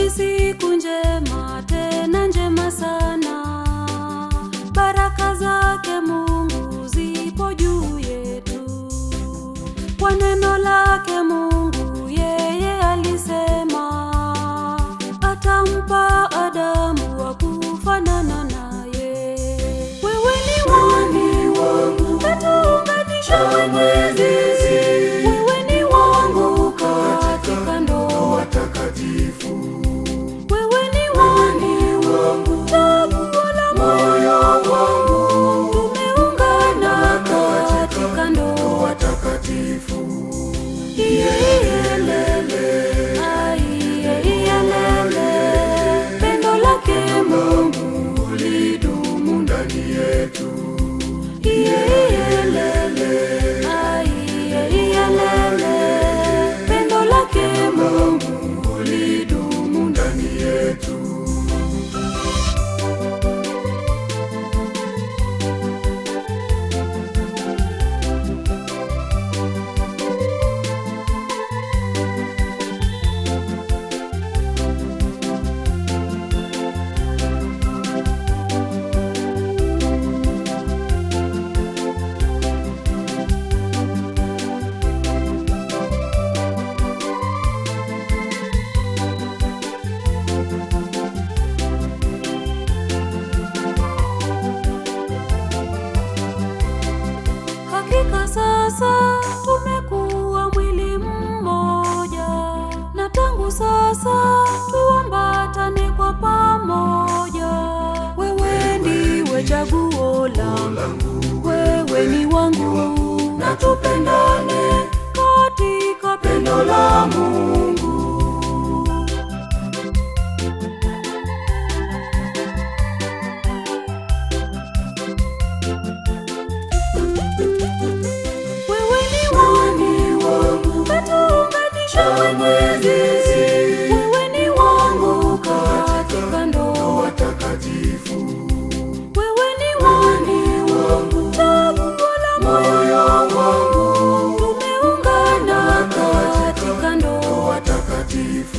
ni siku njema, tena njema sana. Baraka zake Mungu zipo juu yetu. Kwa neno lake Mungu yeye alisema atampa Adamu wa kufanana naye. Wewe ni wangu, katuunganisha Mwenyezi. Wewe ni wangu katika ndoa takatifu. Wewe ni wangu, chaguo la moyo wangu. Tumeungana katika ndoa takatifu. Pendo lake Mungu lidumu ndani yetu. Pendo lake Mungu lidumu ndani yetu. Sasa tumekuwa mwili mmoja, na tangu sasa tuambatane kwa pamoja. Wewe ndiwe chaguo langu, wewe ni wangu, na tupendane katika pendo la Mungu. Wewe ni wangu katika ndoa takatifu. Wewe ni wangu, chaguo la moyo wangu. Tumeungana katika ndoa takatifu.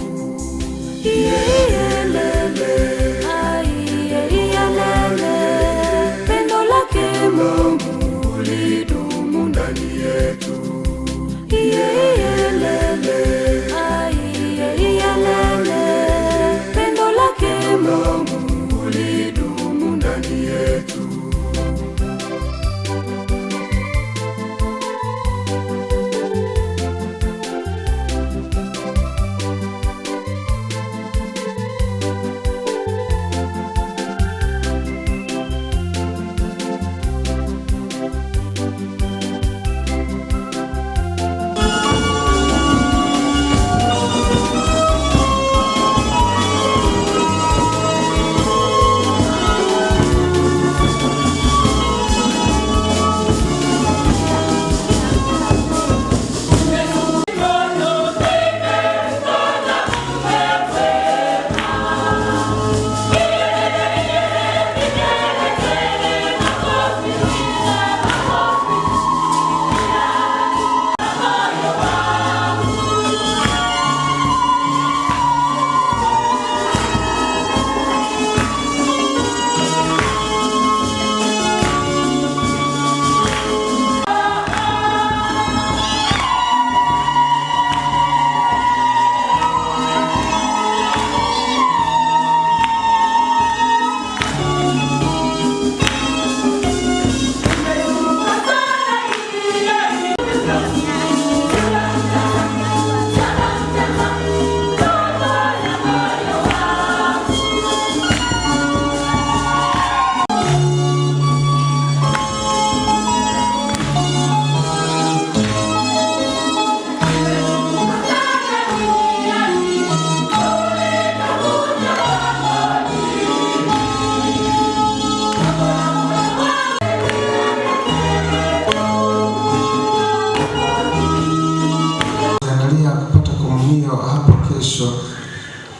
Pendo lake Mungu lidumu ndani yetu. Pendo lake Mungu lidumu ndani yetu.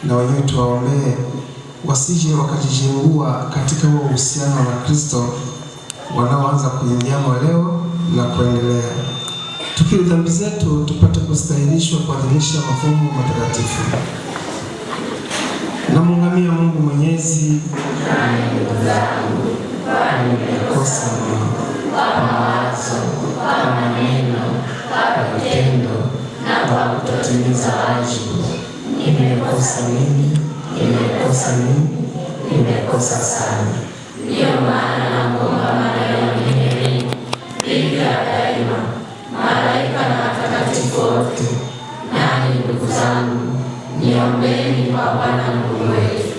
na wenyewe tuwaombee wasije wakajijengua katika huo uhusiano na Kristo wanaoanza kuingiamo leo na kuendelea. Tukiri dhambi zetu tupate kustahilishwa kuadhimisha mafumbo matakatifu. Namuungamia Mungu Mwenyezi, ndugu zangu, nimekosa kwa mawazo, kwa maneno, kwa vitendo na kwa kutotimiza wajibu. Nimekosa mimi, nimekosa sana. Ndiyo maana namuomba Maria Mwenye Bikira daima, malaika na watakatifu wote, nanyi ndugu zangu, niombeni kwa Bwana Mungu wetu.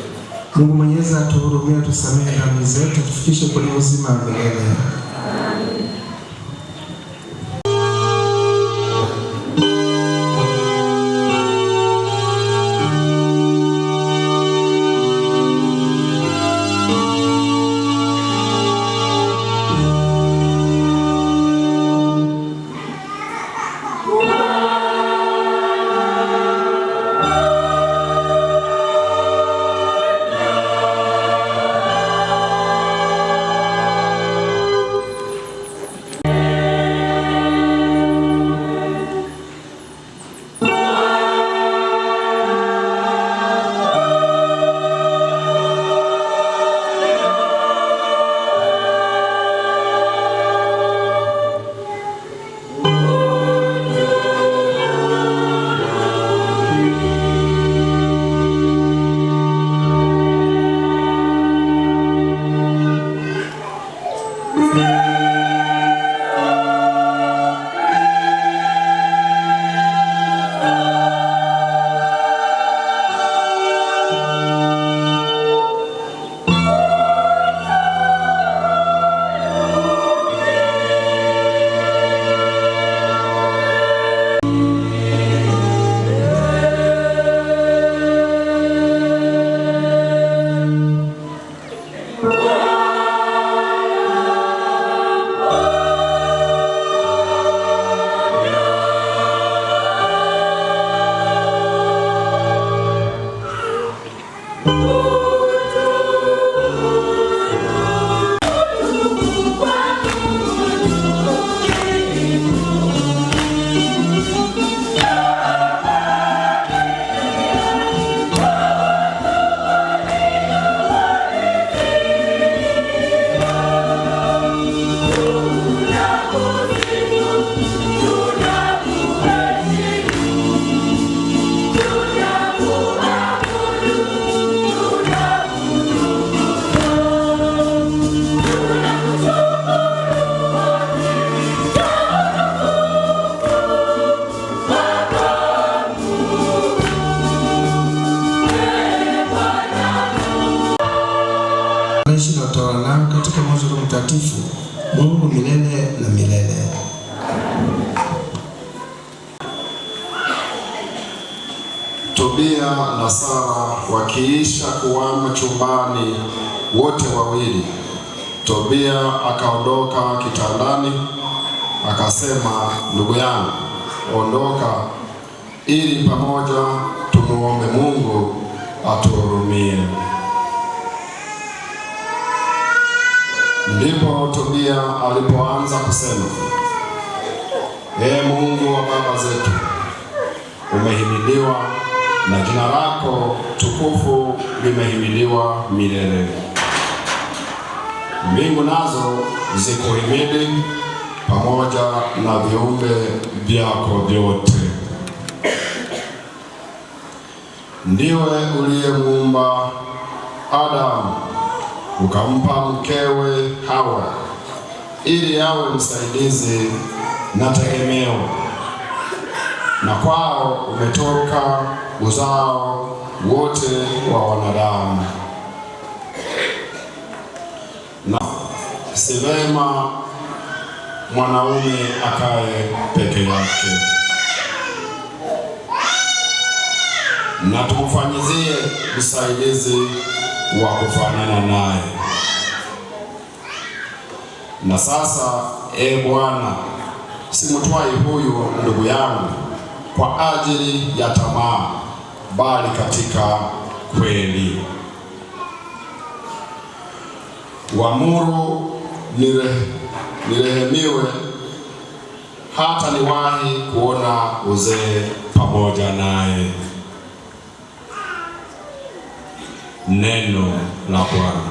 Mungu Mwenyezi atuhurumie, tusamehe dhambi zetu, tufikishe kwenye uzima wa milele. Katika moyo mtakatifu Mungu milele na milele. Tobia na Sara wakiisha kuwamo chumbani wote wawili, Tobia akaondoka kitandani akasema, ndugu yangu, ondoka ili pamoja tumuombe Mungu atuhurumie. Ndipo Tobia alipoanza kusema, Ee Mungu wa baba zetu, umehimidiwa na jina lako tukufu limehimidiwa milele. Mbingu nazo zikuhimidi pamoja na viumbe vyako vyote. Ndiwe uliyemuumba Adamu ukampa mkewe Hawa ili awe msaidizi na tegemeo, na kwao umetoka uzao wote wa wanadamu. Na si vema mwanaume akae peke yake, na tumfanyizie msaidizi wa kufanana naye. Na sasa, Ee Bwana, simtwai huyu ndugu yangu kwa ajili ya tamaa, bali katika kweli. Uamuru nirehemiwe hata niwahi kuona uzee pamoja naye. Neno la Bwana.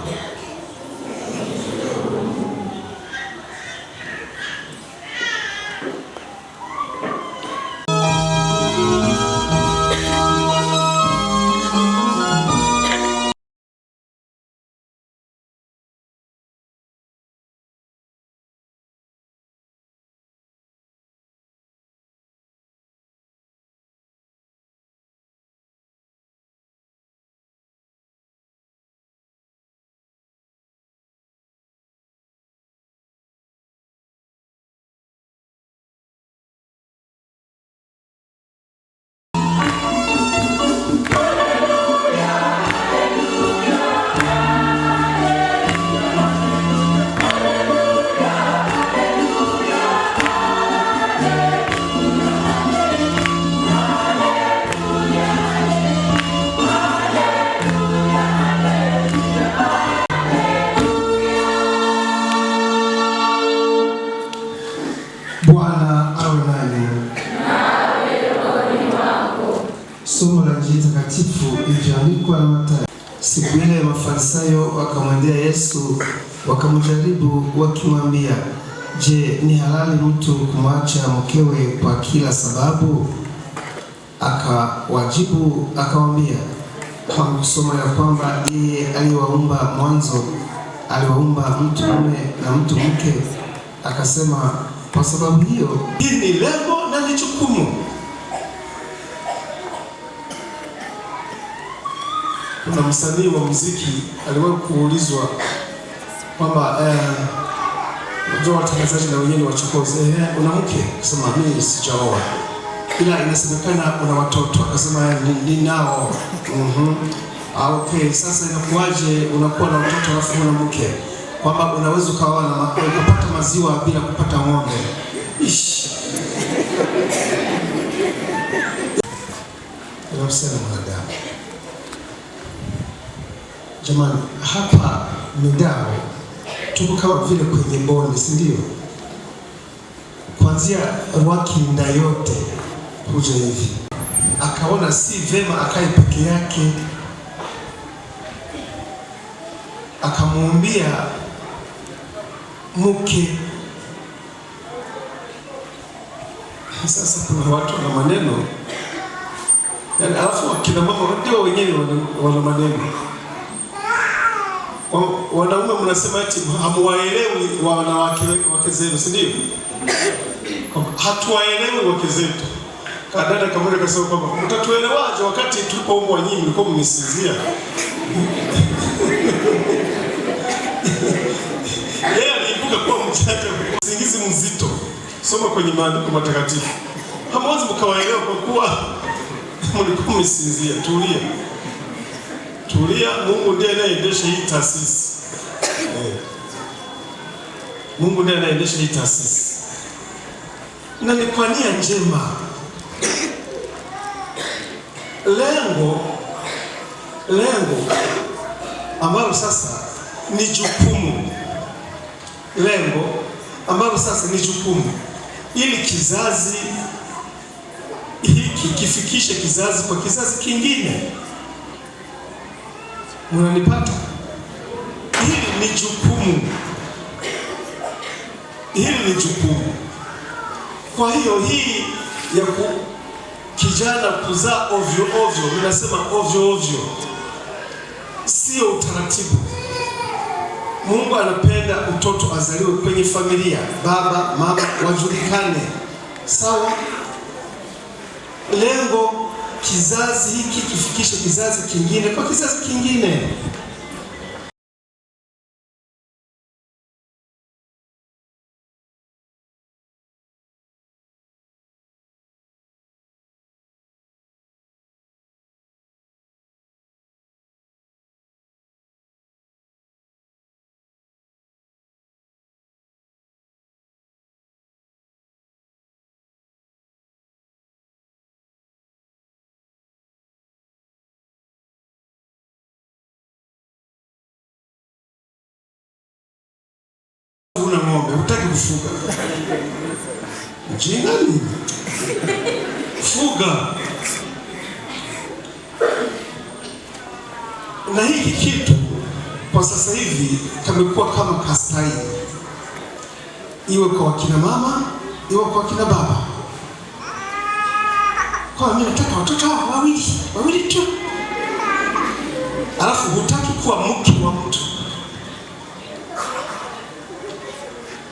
Bwana awe nanyi. Somo la Injili takatifu ilivyoandikwa na Mathayo. Siku ile Mafarisayo wakamwendea Yesu wakamjaribu wakimwambia, je, ni halali mtu kumwacha mkewe kwa kila sababu? Akawajibu akawaambia, hamkusoma ya kwamba yeye aliwaumba mwanzo aliwaumba mtu mume na mtu mke? Akasema, kwa sababu hiyo hii ni lengo na ni jukumu. Kuna msanii wa muziki aliwahi kuulizwa kwamba unajua watangazaji na wenyewe wachokozi, una mke? Akasema, mimi sijaoa, ila inasemekana una watoto. Akasema, ninao. Okay, sasa inakuwaje unakuwa na watoto alafu una mke? Kwamba unaweza ukawa na kupata maziwa bila kupata ng'ombe. Unamsema mwanadamu. Jamani, hapa Midao tuko kama vile kwenye bonde, si ndio? Kuanzia Rwakinda yote kuja hivi. Akaona si vema akae peke yake, akamuumbia mke. Sasa kuna watu wana maneno, yaani alafu akina mama ndio wenyewe wana maneno. Wanaume mnasema eti hamuwaelewi wanawake wake zenu, si ndio? Hatuwaelewi wake zetu. Kadada kama kasema kwamba mtatuelewaje wakati tulipoumbwa nyinyi mlikuwa mmesinzia? Yeye aliibuka kuwa mjanja, usingizi mzito. Soma kwenye maandiko matakatifu. Hamwezi mkawaelewa kwa kuwa mlikuwa mmesinzia. Tulia, Mungu ndiye anayeendesha hii taasisi. Mungu ndiye anayeendesha hii taasisi. Na ni kwa nia njema. Lengo ambalo sasa ni jukumu. Lengo ambalo sasa ni jukumu ili kizazi hiki kifikishe kizazi kwa kizazi kingine. Mnanipata? Hili ni jukumu. Kwa hiyo hii ya kijana kuzaa ovyo ovyo, ninasema ovyo ovyo, sio utaratibu. Mungu anapenda mtoto azaliwe kwenye familia, baba, mama wajulikane. Sawa? Lengo kizazi hiki kifikishe kizazi kingine kwa kizazi kingine. Una ng'ombe, hutaki kufuga. Mjinga nini? Fuga. Na hiki kitu kwa sasa hivi kamekuwa kama kastai, iwe kwa wakina mama, iwe kwa wakina baba. Kwa mimi nataka watoto wawili tu, alafu hutaki kuwa mke wa mtu.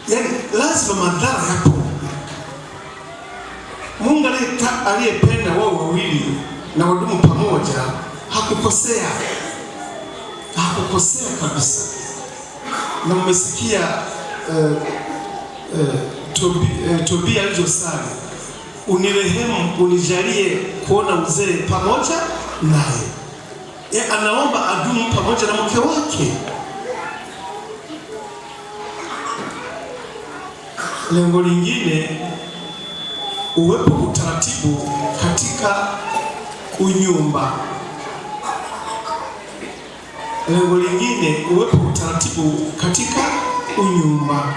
Yaani lazima madhara yapo. Mungu aliyependa wao wawili na wadumu pamoja hakukosea kabisa. Na mmesikia Tobia alivyosali, unirehemu unijalie kuona uzee pamoja naye. Anaomba adumu pamoja na mke wake. Lengo lingine, uwepo utaratibu katika unyumba. Lengo lingine, uwepo utaratibu katika unyumba.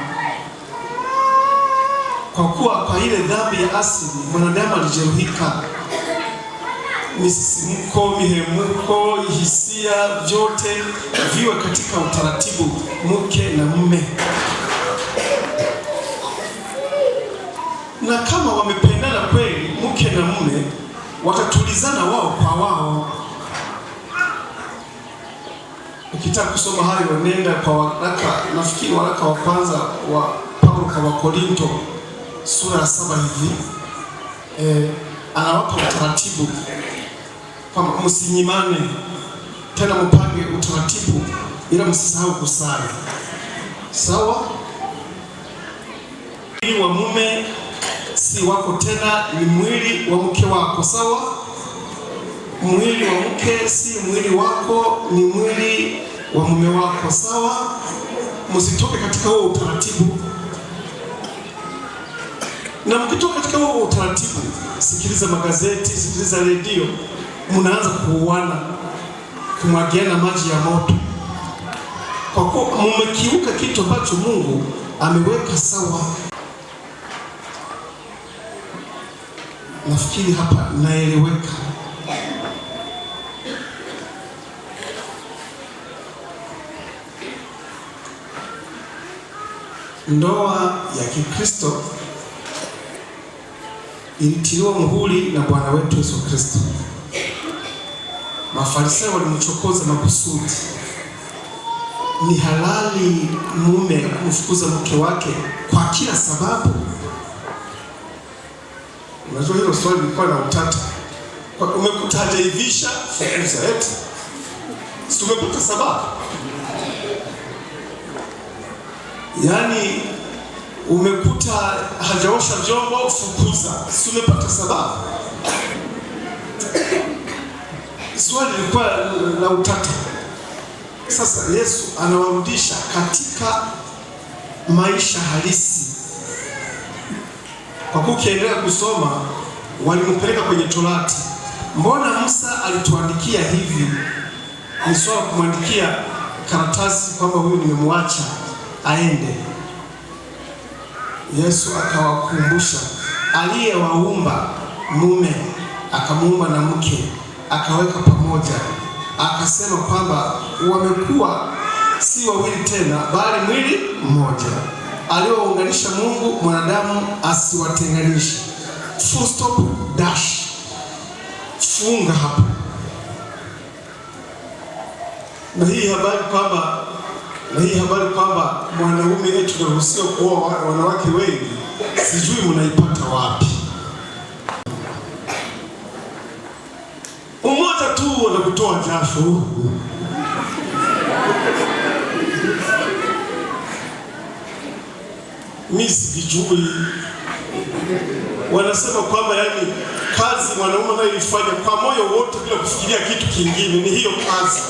Kwa kuwa kwa ile dhambi ya asili mwanadamu alijeruhika, misisimko, mihemuko, hisia, vyote viwe katika utaratibu, mke na mume. Na kama wamependana kweli, mke na mume watatulizana wao kwa wao. Ukitaka kusoma hayo nenda kwa waraka, nafikiri waraka wa kwanza wa Paulo kwa Wakorinto sura ya 7 hivi. Anawapa utaratibu kwamba msinyimane, tena mpange utaratibu, ila msisahau kusali. Sawa? Mwili wa mume si wako tena, ni mwili wa mke wako. Sawa? Mwili wa mke si mwili wako, ni mwili wa mume wako. Sawa? Msitoke katika huo utaratibu. Na mkitoka katika huo utaratibu, sikiliza magazeti, sikiliza redio, mnaanza kuuana, kumwagiana maji ya moto, kwa kuwa mmekiuka kitu ambacho Mungu ameweka sawa. Nafikiri hapa naeleweka. Ndoa ya Kikristo ilitiliwa muhuri na Bwana wetu Yesu Kristo. Mafarisayo walimchokoza makusudi. Ni halali mume kumfukuza mke wake kwa kila sababu? Unajua hilo swali lilikuwa na utata. Kwa umekuta hajaivisha, fukuza eti. Si umepata sababu? Yaani umekuta hajaosha vyombo, fukuza. Si umepata sababu? Swali lilikuwa la utata. Sasa Yesu anawarudisha katika maisha halisi. Kwa kuwa ukiendelea kusoma, walimpeleka kwenye Torati. Mbona Musa alituandikia hivi? Ni swala kumwandikia karatasi kwamba huyu nimemwacha aende. Yesu akawakumbusha aliyewaumba mume akamuumba na mke akaweka pamoja, akasema kwamba wamekuwa si wawili tena bali mwili mmoja. Aliyowaunganisha Mungu mwanadamu asiwatenganishe. Full stop, dash. Funga hapo. Na hii habari kwamba mwanaume eti tunaruhusiwa kuoa wanawake wengi, sijui mnaipata wapi. Umoja tu wanakutoa jasho. Mimi sijui. Wanasema kwamba yani kazi mwanaume anayoifanya kwa moyo wote bila kufikiria kitu kingine ni hiyo kazi.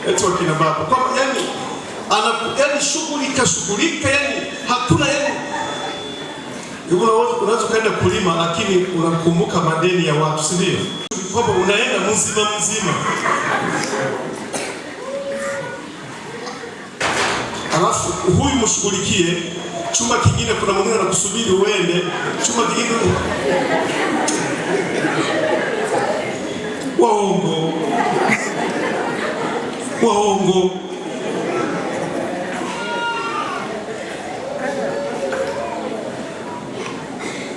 Eti wakina baba kwamba yani shughulika yani hakuna yani. Unaweza kaenda kulima lakini unakumbuka madeni ya watu, si ndio? Kwamba unaenda mzima. Alafu huyu mshughulikie, chumba kingine kuna mwingine anakusubiri uende, chumba kingine. Waongo. Waongo.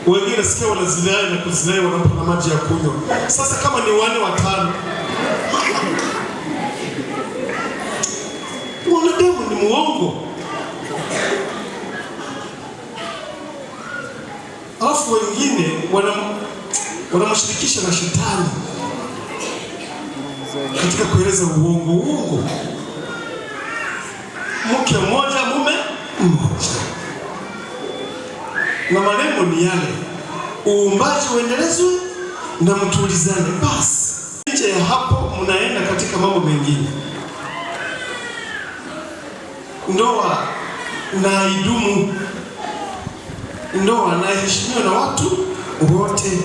Wengine sikia wanazilai na kuzilai wanampa na maji ya kunywa. Sasa kama ni 4 5. Mwanadamu ni muongo. Alafu wengine wanamshirikisha na shetani katika kueleza uongo. Mke mmoja, mume mmoja. Na maneno ni yale, uumbaji uendelezwe na mtulizane basi. Nje ya hapo mnaenda katika mambo mengine. Ndoa na idumu, ndoa na heshimiwa na watu wote.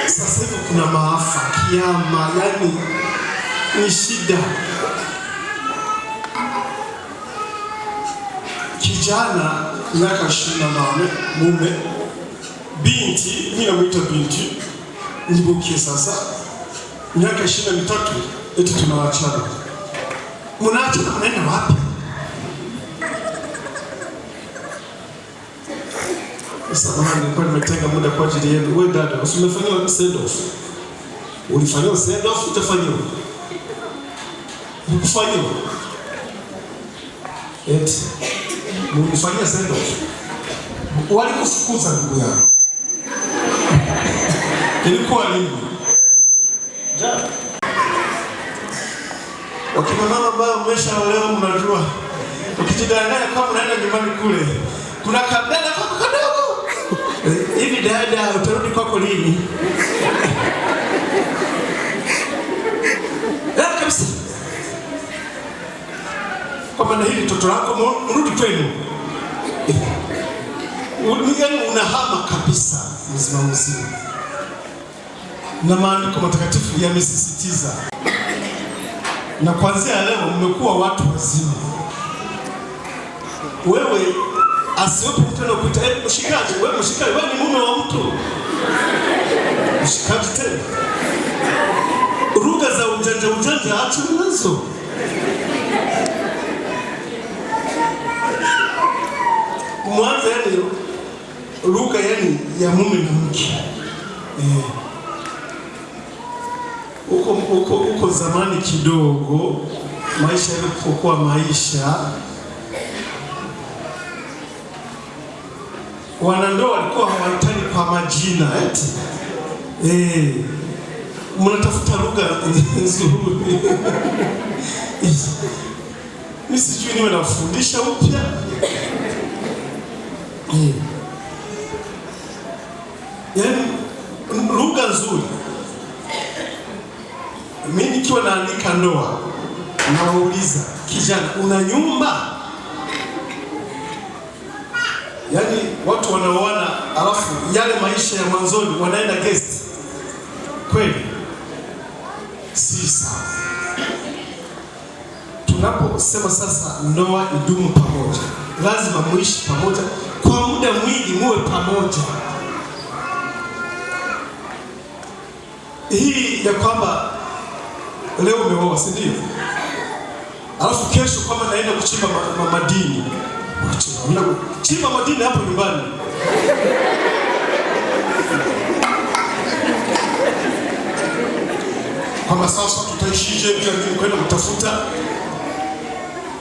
Sasa hivi kuna maafa, kiama, yani ni shida. Kijana miaka 28, mume, binti, mimi namuita binti, nibukie sasa, miaka 23, eti tunaachana. Mnaachana mnaenda wapi? Samahani, nilikuwa nimetenga muda kwa ajili yenu. Wewe dada, usimefanywa send off. Ulifanywa send off, utafanywa. Ukufanywa. Eti ulifanywa send off. Walikufukuza ndugu yangu. Ilikuwa nini? Wakina mama ambao mmeshaolewa mnajua. Ukijidanganya kama unaenda nyumbani kule, kuna kadada kadogo. Hivi dada, utarudi kwako lini? Kabisa. Kwa maana hili toto lako mrudi kwenu. Yaani unahama kabisa mzima. Na maandiko matakatifu yamesisitiza. Na kuanzia leo mmekuwa watu wazima. Wewe asiwepo mtu anakuita mshikaji, wewe mshikaji, wewe ni mume wa mtu. Mshikaji tena. Lugha za ujanja acha nazo. Mwanzo yani lugha yani ya mume na mke. Uko zamani kidogo maisha yalikuwa maisha, wanandoa walikuwa hawaitani kwa majina eti. Mnatafuta lugha nzuri. Mimi sijui niwe nafundisha upya. Yaani lugha nzuri. Mimi nikiwa naandika ndoa nawauliza, kijana una nyumba? Yaani watu wanaoana alafu yale maisha ya mwanzoni wanaenda guest. Kweli? Si sawa. Tunaposema sasa ndoa idumu pamoja, lazima muishi pamoja kwa muda mwingi, muwe pamoja. Hii ya kwamba leo umeoa, si ndio? Alafu kesho kama naenda kuchimba madini. Chimba madini hapo nyumbani. Kama sasa tutaishije bila mimi kwenda kutafuta?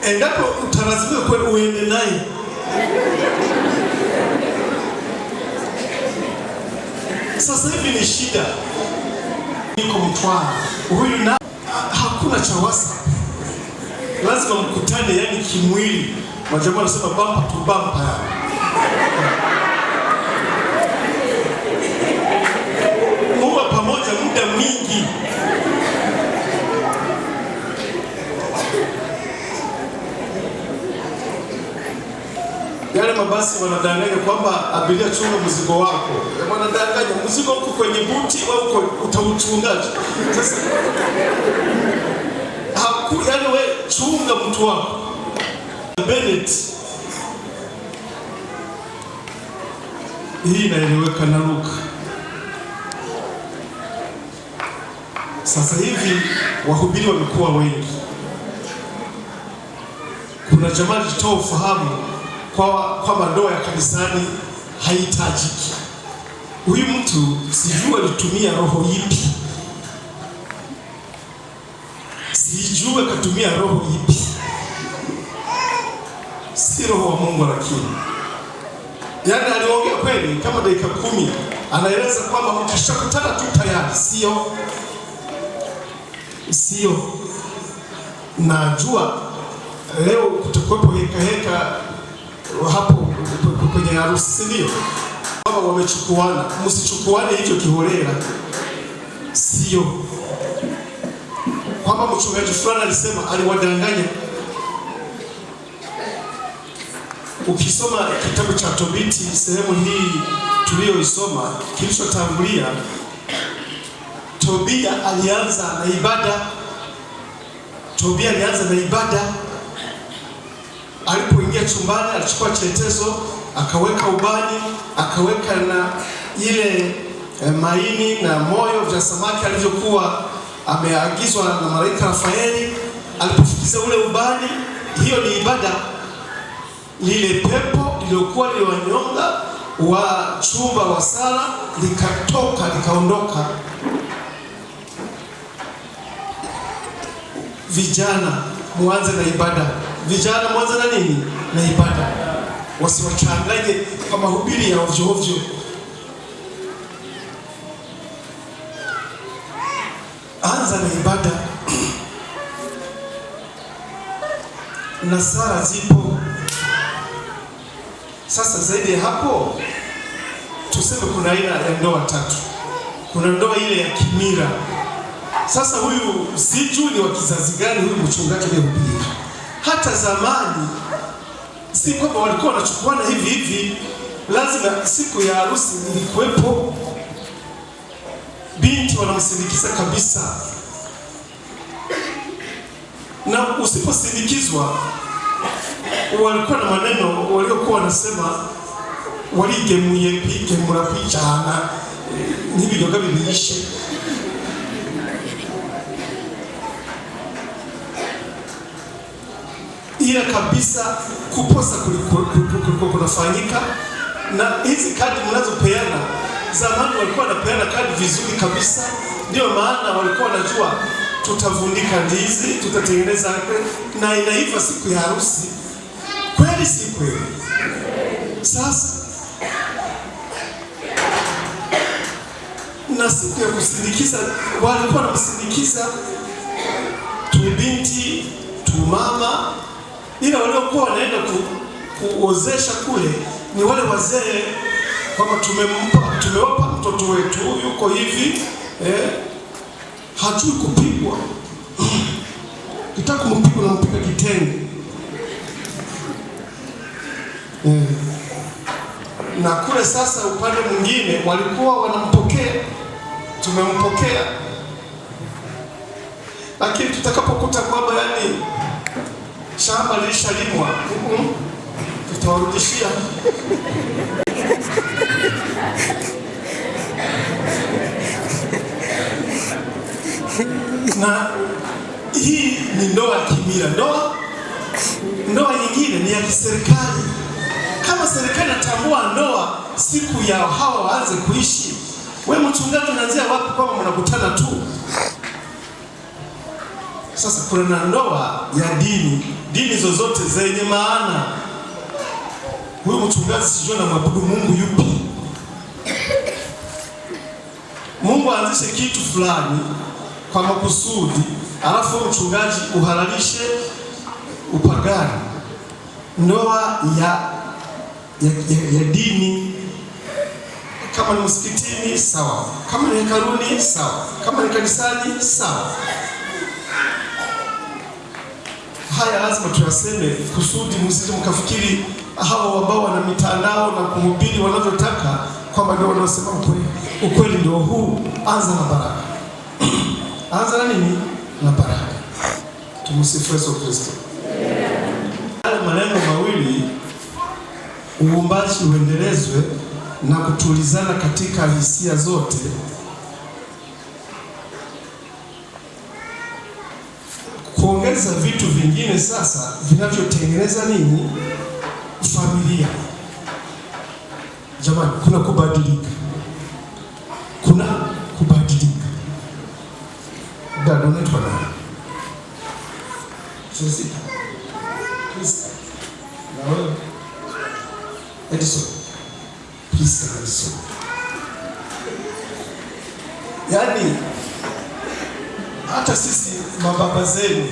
Endapo utalazimika kwenda uende naye. Sasa hivi ni shida. Niko Mtwara. Huyu na hakuna cha WhatsApp. Lazima mkutane yani kimwili. Majamaa wanasema bumper to bumper. Muwe pamoja muda mwingi. Yale mabasi wanadanganya kwamba abiria chunga mzigo wako. Wanadanganya mzigo uko kwenye buti au utauchungaje? Sasa yani wewe chunga mtu wako. Bennett. Hii inaeleweka na Luka. Sasa hivi wahubiri wamekuwa wengi. Kuna jamaa alitoa ufahamu kwamba ndoa ya kanisani haihitajiki. Huyu mtu sijui alitumia roho ipi, sijui akatumia roho ipi, si roho wa Mungu. Lakini yaani aliongea kweli kama dakika 10, anaeleza kwamba mkishakutana tu tayari. Sio najua leo kutakuwepo heka hapo kwenye harusi, si ndio? Kama wamechukuana, msichukuane hicho kiholela. Sio kwamba mchungaji fulani alisema aliwadanganya. Ukisoma kitabu cha Tobiti sehemu hii tuliyoisoma kilichotangulia, Tobia alianza na ibada. Alipoingia chumbani, alichukua chetezo, akaweka ubani, akaweka na ile maini na moyo vya samaki alivyokuwa ameagizwa na malaika Rafaeli. Alipofikiza ule ubani, hiyo ni ibada. Lile pepo liliokuwa liwanyonga wa chumba wa sala likaondoka. Vijana muanze na ibada. Vijana muanze na nini? Na ibada. Wasiwachanganye kwa mahubiri ya ovyo ovyo. Anza na ibada. Na sala zipo. Sasa zaidi ya hapo, tuseme kuna aina ya ndoa 3. Kuna ndoa ile ya kimira. Sasa huyu sijui ni wa kizazi gani huyu mchungaji aliyehubiri. Hata zamani si kwamba walikuwa wanachukuana hivi. Lazima siku ya harusi ilikuwepo, binti wanamsindikiza kabisa. Na usiposindikizwa, walikuwa na maneno waliokuwa wanasema waligemuye pigemura pichana n'ibiyoga bibihishe. Ila kabisa kuposa kulikuwa kunafanyika. Na hizi kadi mnazopeana, zamani walikuwa wanapeana kadi vizuri kabisa. Ndio maana walikuwa wanajua tutavundika ndizi, tutatengeneza na inaiva siku ya harusi. Kweli si kweli? Sasa na siku ya kusindikiza, walikuwa wanamsindikiza tubinti tumama, ila waliokuwa wanaenda kuozesha kule ni wale wazee, kwamba tumewapa mtoto wetu yuko hivi, hajui kupigwa. Kitaka kumpiga na mpiga kitenge. Na kule sasa upande mwingine walikuwa wanampokea, tumempokea. Lakini tutakapokuta kwamba yani shamba lishalimwa, tutawarudishia. Na hii ni ndoa ya kimila. Ndoa nyingine ni ya kiserikali. Kama serikali natambua ndoa siku ya hawa waanze kuishi, wewe mchungaji unaanzia wapi kama mnakutana tu? Sasa kuna na ndoa ya dini zozote zenye maana. Huyu mchungaji sijui na mwabudu Mungu yupi. Mungu aanzishe kitu fulani kwa makusudi, alafu mchungaji uhalalishe upagani. Ndoa ya dini, kama ni msikitini sawa, kama ni hekaluni sawa, kama ni kanisani sawa. Haya lazima tuyaseme kusudi msije mkafikiri hawa ambao wana mitandao na kuhubiri wanavyotaka kwamba ndio wanaosema ukweli. Ukweli ndio huu. Anza na baraka. Anza na nini? Na baraka. Tumsifu Yesu Kristo. Haya maneno mawili, uumbaji uendelezwe na kutulizana katika hisia zote, tunatengeneza vitu vingine sasa vinavyotengeneza nini? Familia. Jamani, kuna kubadilika. Kuna kubadilika. Dada unaitwa nani? Sisi. Na wewe? Edison. Please Edison. Yaani hata sisi mababa zenu,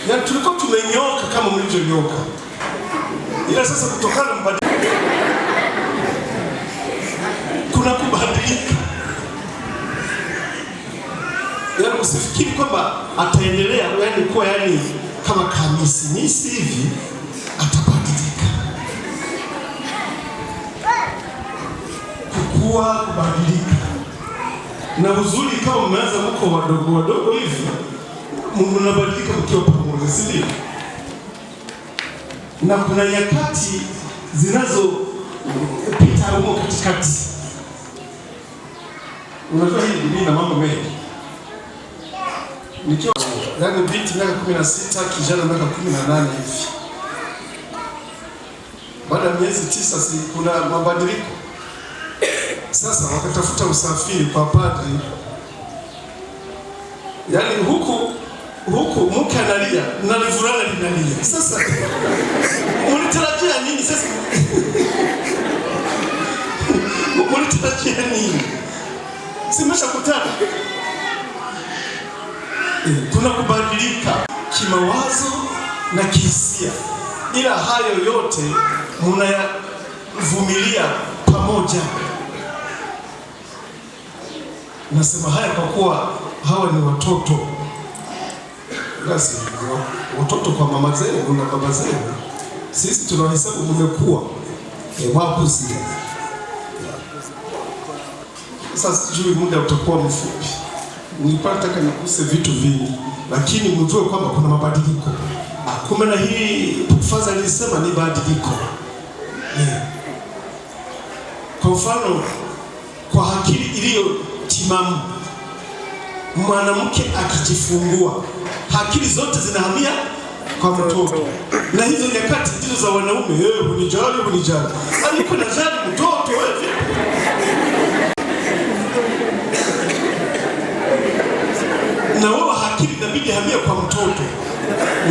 yaani tulikuwa tumenyoka kama mlivyonyoka. Ila sasa kutokana na kuna kubadilika. Yaani usifikiri kwamba ataendelea yaani kuwa yaani kama kamisi hivi, atabadilika. Kukua, kubadilika. Na uzuri kama mmeanza mko wadogo hivi, mnabadilika mkiwa pamoja, si ndio? Na kuna nyakati zinazopita huko katikati. Unajua hii dunia ina mambo mengi. Nikiwa yaani binti miaka 16, kijana miaka 18 hivi. Baada ya miezi 9 kuna mabadiliko. Sasa wakatafuta usafiri kwa padri. Yaani huku mke analia na livurana linalia. Sasa mlitarajia nini sasa? Mlitarajia nini? Simeshakutana. Kuna kubadilika kimawazo na kihisia. Ila hayo yote mnayavumilia pamoja. Nasema haya kwa kuwa hawa ni watoto. Basi watoto kwa mama zenu na baba zenu. Sisi tunahesabu mmekuwa wakuzi. Sasa sijui muda utakuwa mfupi. Nilipata nikuse vitu vingi, lakini mjue kwamba kuna mabadiliko. Kumbe na hii Father alisema ni badiliko. Kwa mfano, kwa akili iliyo timamu, mwanamke akijifungua, akili zote zinahamia kwa mtoto. Na hizo nyakati ndizo za wanaume, unijali. Aliko na jali mtoto wewe. Na wewe akili inabidi hamia kwa mtoto.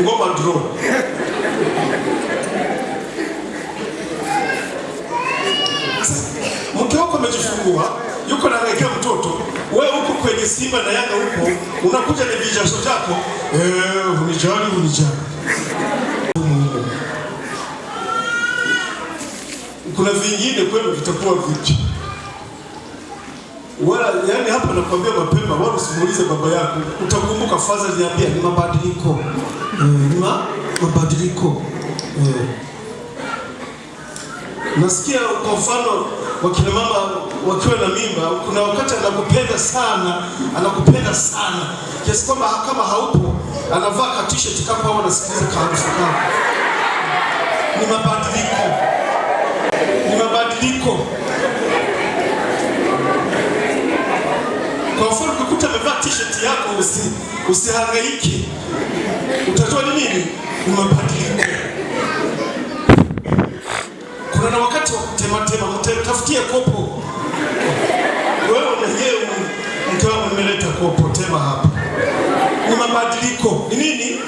Ngoma draw. Mke wako amejifungua, yuko na anawekea mtoto, wewe uko kwenye Simba na Yanga huko, unakuja na vijasho chako, unijali. Kuna vingine kwenu vitakuwa vipi? Wala yani hapa nakwambia mapema, wala usimuulize baba yako, utakumbuka Father aliniambia ni mabadiliko. Mabadiliko. Nasikia kwa mfano wakina mama wakiwa na mimba, kuna wakati anakupenda sana kiasi kwamba kama haupo anavaa ka t-shirt kama au anasikiliza kaharufu kama. Ni mabadiliko. Kwa mfano ukikuta amevaa t-shirt yako usihangaike. Utajua ni nini? Ni mabadiliko. Kuna na wakati wa kutema, mtafutie kopo. Wewe mwenyewe mke wangu nimeleta kopo, tema hapa. Ni mabadiliko. Ni nini?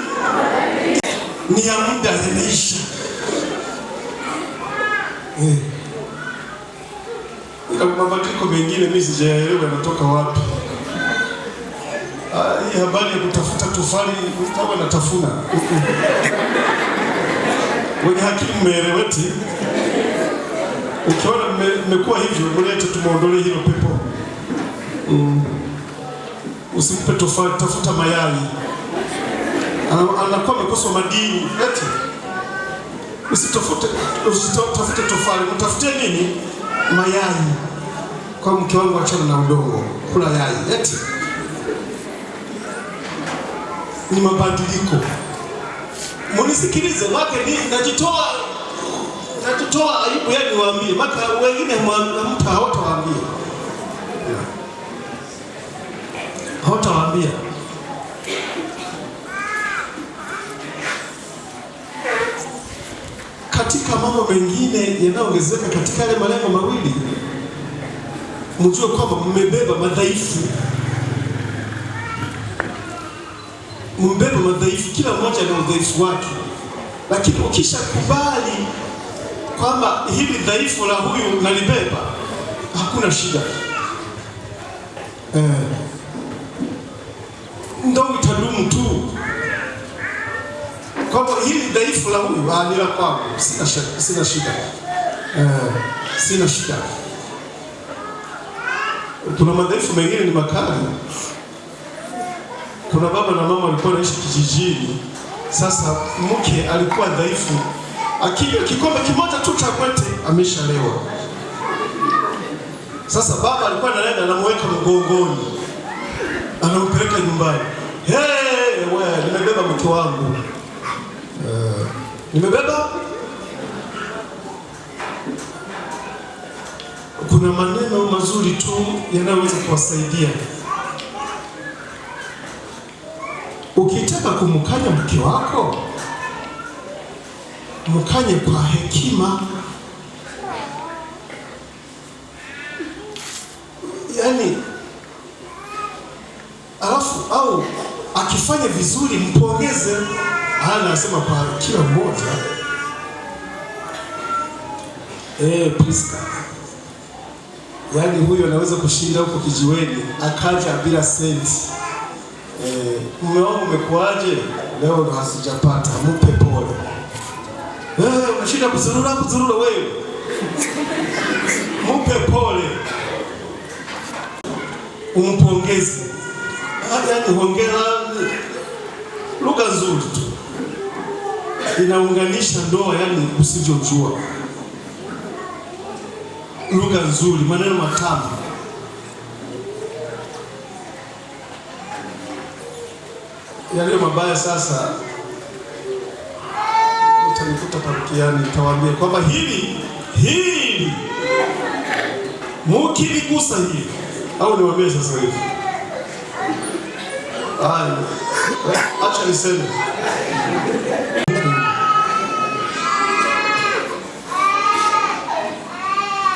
Ni ya muda yanaisha. Mabadiliko mengine mimi sijaelewa yanatoka wapi. Hii habari ya kutafuta tofali kama natafuna. Wenye akili mmeeleweti. Ukiona mmekuwa hivyo, mlete tumuondolee hilo pepo. Usimpe tofali, tafuta mayai. Anakuwa amekosa madini. Eti. Usitafute tofali, mtafutie nini? Mayai. Kwa mke wangu achana na udongo, kula yai. Eti. Ni mabadiliko. Munisikilize, wake ni najitoa aibu yani niwaambie, maka wengine mtu hawatawaambia. katika mambo mengine yanayoongezeka katika yale malengo mawili, mjue kwamba mmebeba madhaifu. Mbeba madhaifu, kila mmoja ana udhaifu wake, lakini ukishakubali kwamba hili dhaifu la huyu nalibeba, hakuna shida. Ndio itadumu tu, kwamba hili dhaifu la huyu ni la kwangu, sina shida. Sina shida. Kuna madhaifu mengine ni makali. Kuna baba na mama walikuwa wanaishi kijijini. Sasa mke alikuwa dhaifu, akinywa kikombe kimoja tu cha kwete ameshalewa. Sasa baba alikuwa anaenda anamweka mgongoni, anampeleka nyumbani. Wewe, nimebeba mke wangu. Nimebeba. Kuna maneno mazuri tu yanayoweza kuwasaidia. Ukitaka kumkanya mke wako, mkanye kwa hekima. Yaani, alafu au akifanya vizuri mpongeze. Anasema kwa kila mmoja, Priska, yaani huyu anaweza kushinda huko kijiweni akaja bila senti. Mume wangu umekuaje? Leo ndo hasijapata, mpe pole. Unashinda kuzurura wewe. Mpe pole. Umpongeze. Yaani hongera, lugha nzuri tu inaunganisha ndoa, yaani usivyojua. Lugha nzuri, maneno matamu. Yale mabaya sasa utanikuta parokiani, nitawaambia kwamba hili mukiligusa hili, au niwaambie sasa hivi. Acha niseme.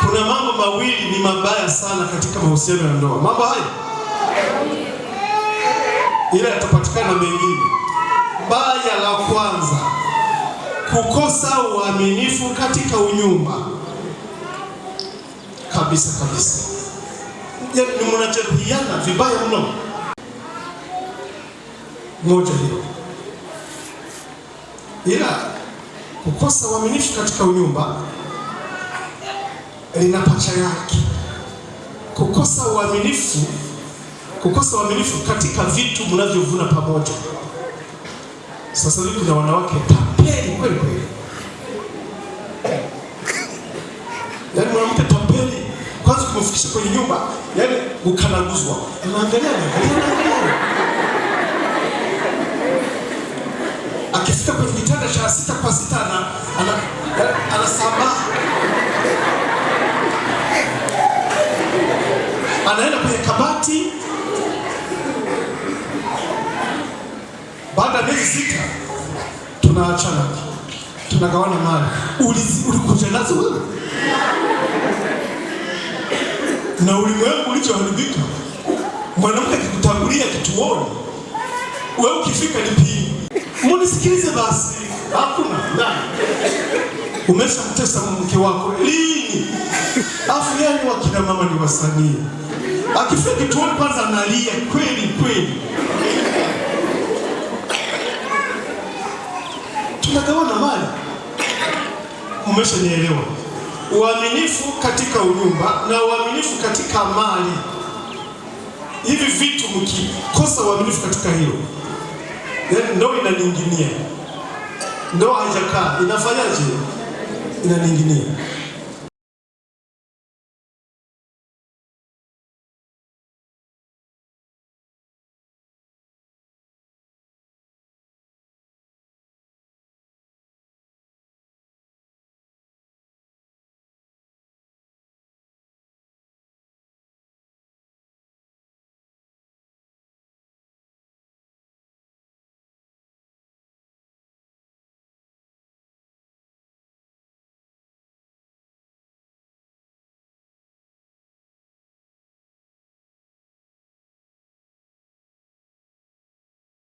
Kuna mambo mawili ni mabaya sana katika mahusiano ya ndoa. Mambo haya ila yatapatikana mengine. Baya la kwanza, kukosa uaminifu katika unyumba. Kabisa. Yaani mnajeruhiana vibaya mno. Moja hiyo. Ila kukosa uaminifu katika unyumba lina pacha yake. Kukosa uaminifu katika vitu mnavyovuna pamoja. Sasa hivi kuna wanawake tapeli kweli. Yaani mwanamke tapeli, kwanza kumfikisha kwenye nyumba, yaani ukanaguzwa. Unaangalia. Akifika kwenye kitanda cha 6x6 anasambaa. Anaenda kwenye kabati. Baada ya miezi 6 tunaachana. Tunagawana mali. Ulikuja nazo wewe? Na ulimwengu ulichoharibika. Mwanamke akikutangulia kituoni, wewe ukifika ni pili. Munisikilize basi. Hakuna ndani. Umeshamtesa mke wako lini? Afu yani wakina mama ni wasanii. Akifika kituoni kwanza analia kweli. Tunagawana mali. Umeshanielewa? Uaminifu katika unyumba na uaminifu katika mali. Hivi vitu mkikosa uaminifu katika hilo, ndoa inaninginia. Ndoa haijakaa, inafanyaje? Inaninginia.